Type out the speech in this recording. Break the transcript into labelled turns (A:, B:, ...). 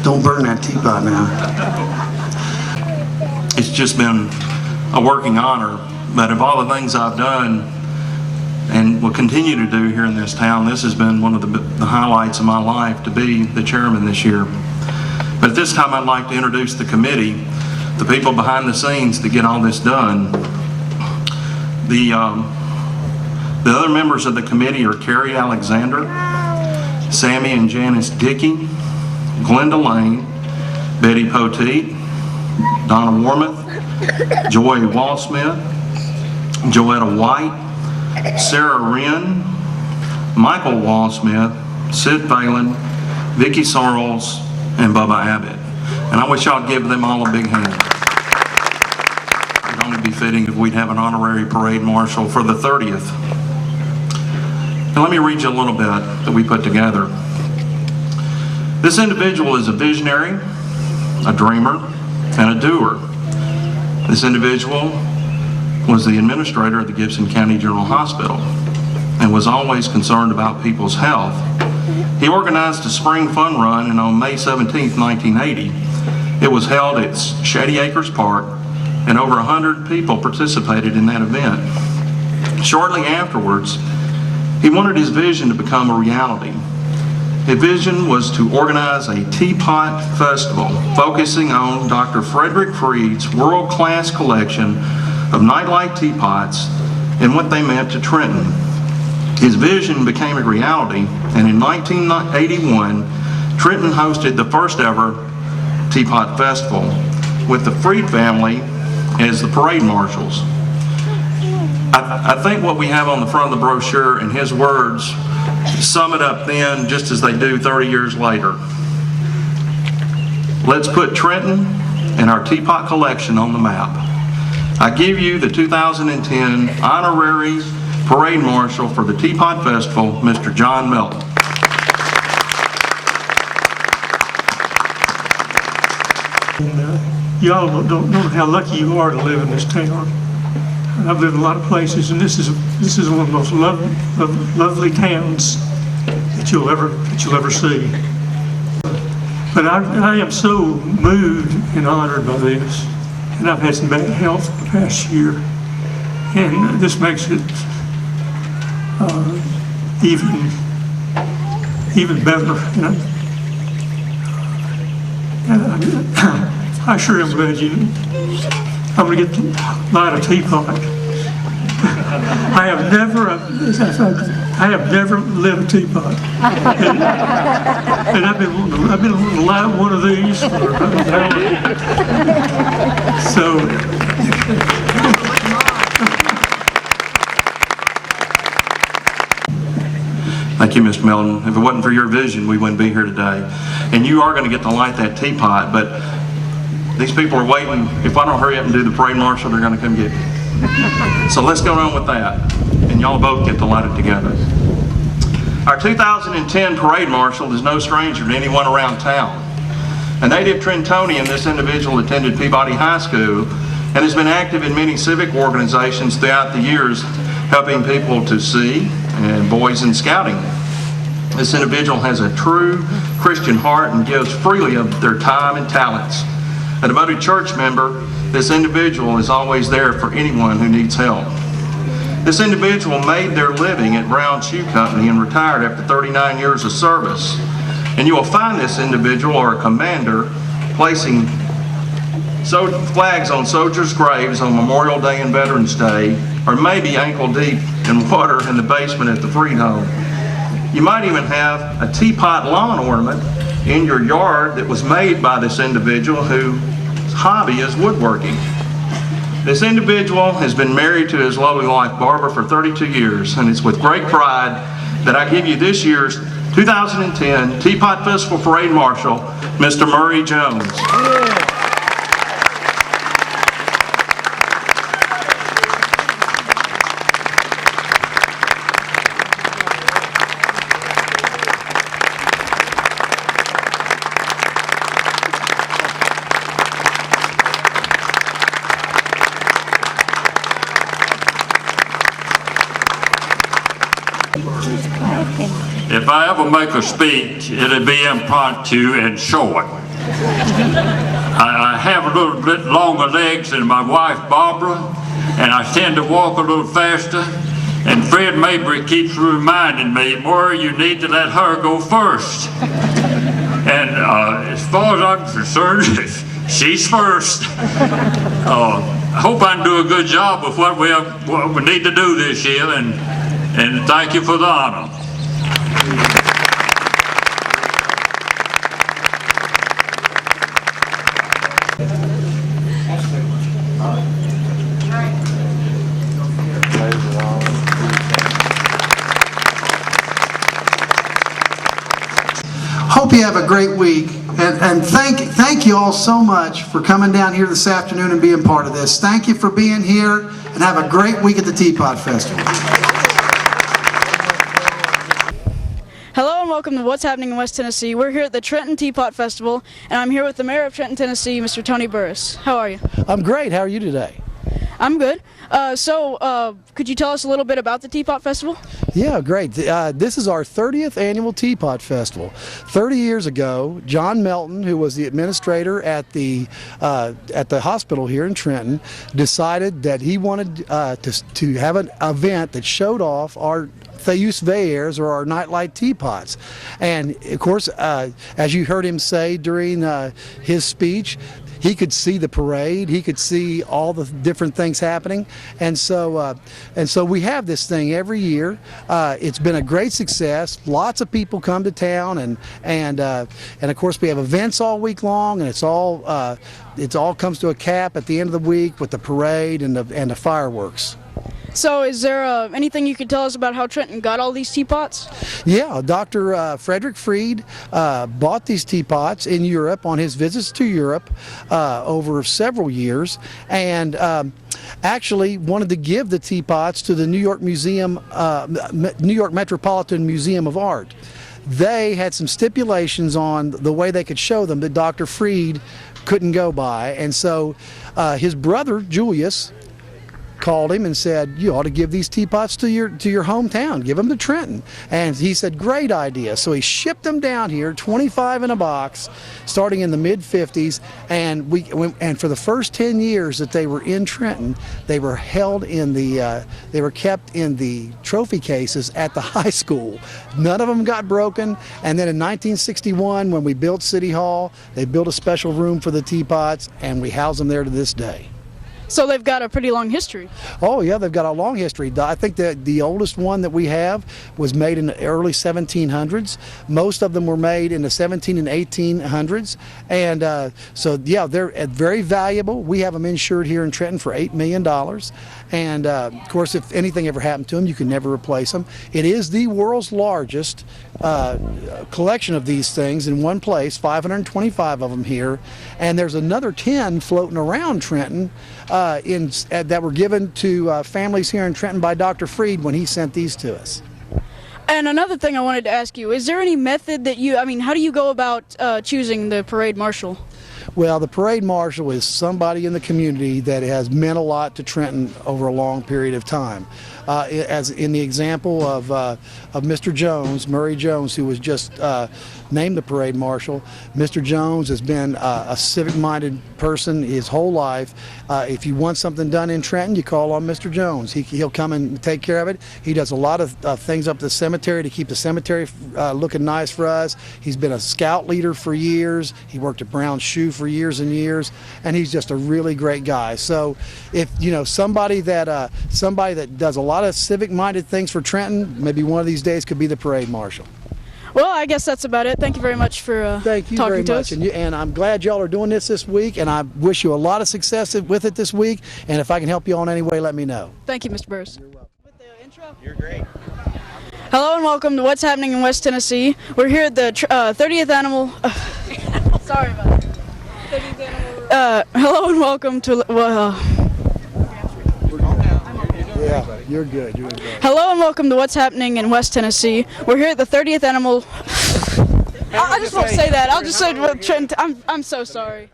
A: Don't burn that teapot now.
B: It's just been a working honor, but of all the things I've done and will continue to do here in this town, this has been one of the highlights of my life, to be the chairman this year. But at this time, I'd like to introduce the committee, the people behind the scenes to get all this done. The other members of the committee are Carrie Alexander, Sammy and Janice Dickey, Glenda Lane, Betty Poteet, Donna Warmoth, Joy Walsmith, Joetta White, Sarah Wren, Michael Walsmith, Sid Phelan, Vicki Sorrells, and Bubba Abbott. And I wish I'd give them all a big hand. It'd only be fitting if we'd have an honorary parade marshal for the 30th. And let me read you a little bit that we put together. This individual is a visionary, a dreamer, and a doer. This individual was the administrator of the Gibson County General Hospital and was always concerned about people's health. He organized a spring fun run, and on May 17, 1980, it was held at Shady Acres Park, and over 100 people participated in that event. Shortly afterwards, he wanted his vision to become a reality. His vision was to organize a Teapot Festival focusing on Dr. Frederick Freed's world-class collection of nightlight teapots and what they meant to Trenton. His vision became a reality, and in 1981, Trenton hosted the first ever Teapot Festival with the Freed family as the parade marshals. I think what we have on the front of the brochure, in his words, sum it up then just as they do 30 years later. Let's put Trenton and our teapot collection on the map. I give you the 2010 honorary parade marshal for the Teapot Festival, Mr. John Melton.
C: Y'all don't know how lucky you are to live in this town. I've lived in a lot of places, and this is one of the most lovely towns that you'll ever see. But I am so moved and honored by this, and I've had some bad health the past year, and this makes it even better. I sure am glad I'm going to get to light a teapot. I have never lit a teapot, and I've been wanting to light one of these for so.
B: Thank you, Mr. Melton. If it wasn't for your vision, we wouldn't be here today. And you are going to get to light that teapot, but these people are waiting. If I don't hurry up and do the parade marshal, they're going to come get me. So let's go on with that, and y'all both get to light it together. Our 2010 parade marshal is no stranger to anyone around town. A native Trentonian, this individual attended Peabody High School and has been active in many civic organizations throughout the years, helping people to see, and boys in scouting. This individual has a true Christian heart and gives freely of their time and talents. A devoted church member, this individual is always there for anyone who needs help. This individual made their living at Brown Shoe Company and retired after 39 years of service. And you will find this individual or a commander placing flags on soldiers' graves on Memorial Day and Veterans Day, or maybe ankle deep in water in the basement at the Freed home. You might even have a teapot lawn ornament in your yard that was made by this individual whose hobby is woodworking. This individual has been married to his lovely wife Barbara for 32 years, and it's with great pride that I give you this year's 2010 Teapot Festival Parade Marshal, Mr. Murray Jones.
D: If I ever make a speech, it'll be impromptu and short.
A: I have a little bit longer legs than my wife Barbara, and I tend to walk a little faster. And Fred Mabry keeps reminding me, Maury, you need to let her go first. And as far as I'm concerned, she's first. I hope I can do a good job of what we need to do this year, and thank you for the honor.
D: Hope you have a great week, and thank you all so much for coming down here this afternoon and being part of this. Thank you for being here, and have a great week at the Teapot Festival.
E: Hello and welcome to What's Happening in West Tennessee. We're here at the Trenton Teapot Festival, and I'm here with the Mayor of Trenton, Tennessee, Mr. Tony Burris. How are you?
F: I'm great. How are you today?
E: I'm good. Could you tell us a little bit about the Teapot Festival?
F: Yeah, great. This is our 30th annual Teapot Festival. 30 years ago, John Melton, who was the administrator at the hospital here in Trenton, decided that he wanted to have an event that showed off our Theus Veillers, or our nightlight teapots. And of course, as you heard him say during his speech, he could see the parade, he could see all the different things happening, and so we have this thing every year. It's been a great success. Lots of people come to town, and of course we have events all week long, and it all comes to a cap at the end of the week with the parade and the fireworks.
E: So is there anything you could tell us about how Trenton got all these teapots?
F: Yeah, Dr. Frederick Fried bought these teapots in Europe on his visits to Europe over several years, and actually wanted to give the teapots to the New York Metropolitan Museum of Art. They had some stipulations on the way they could show them that Dr. Fried couldn't go by, and so his brother Julius called him and said, you ought to give these teapots to your hometown, give them to Trenton. And he said, great idea. So he shipped them down here, 25 in a box, starting in the mid-50s, and for the first 10 years that they were in Trenton, they were held in they were kept in the trophy cases at the high school. None of them got broken, and then in 1961, when we built City Hall, they built a special room for the teapots, and we house them there to this day.
E: So they've got a pretty long history.
F: Oh yeah, they've got a long history. I think that the oldest one that we have was made in the early 1700s. Most of them were made in the 17 and 1800s, and so yeah, they're very valuable. We have them insured here in Trenton for $8 million, and of course, if anything ever happened to them, you can never replace them. It is the world's largest collection of these things in one place, 525 of them here, and there's another 10 floating around Trenton that were given to families here in Trenton by Dr. Fried when he sent these to us.
E: And another thing I wanted to ask you, is there any method that how do you go about choosing the parade marshal?
F: Well, the parade marshal is somebody in the community that has meant a lot to Trenton over a long period of time. As in the example of Mr. Jones, Murray Jones, who was just named the parade marshal. Mr. Jones has been a civic-minded person his whole life. If you want something done in Trenton, you call on Mr. Jones. He'll come and take care of it. He does a lot of things up at the cemetery to keep the cemetery looking nice for us. He's been a scout leader for years. He worked at Brown Shoe for years and years, and he's just a really great guy. So if somebody that does a lot of civic-minded things for Trenton, maybe one of these days could be the parade marshal.
E: Well, I guess that's about it. Thank you very much for
F: Thank you
E: talking
F: very
E: to
F: much.
E: us.
F: And I'm glad y'all are doing this week, and I wish you a lot of success with it this week. And if I can help you on any way, let me know.
E: Thank you, Mr. Burris.
F: You're welcome.
E: With the intro?
G: You're great.
E: Hello and welcome to What's Happening in West Tennessee. We're here at the 30th Animal... sorry about that. 30th Animal... hello and welcome to...
F: Yeah, you're good. You're good.
E: Hello and welcome to What's Happening in West Tennessee. We're here at the 30th Animal... I just won't say that. I'll just say Trent. I'm so sorry.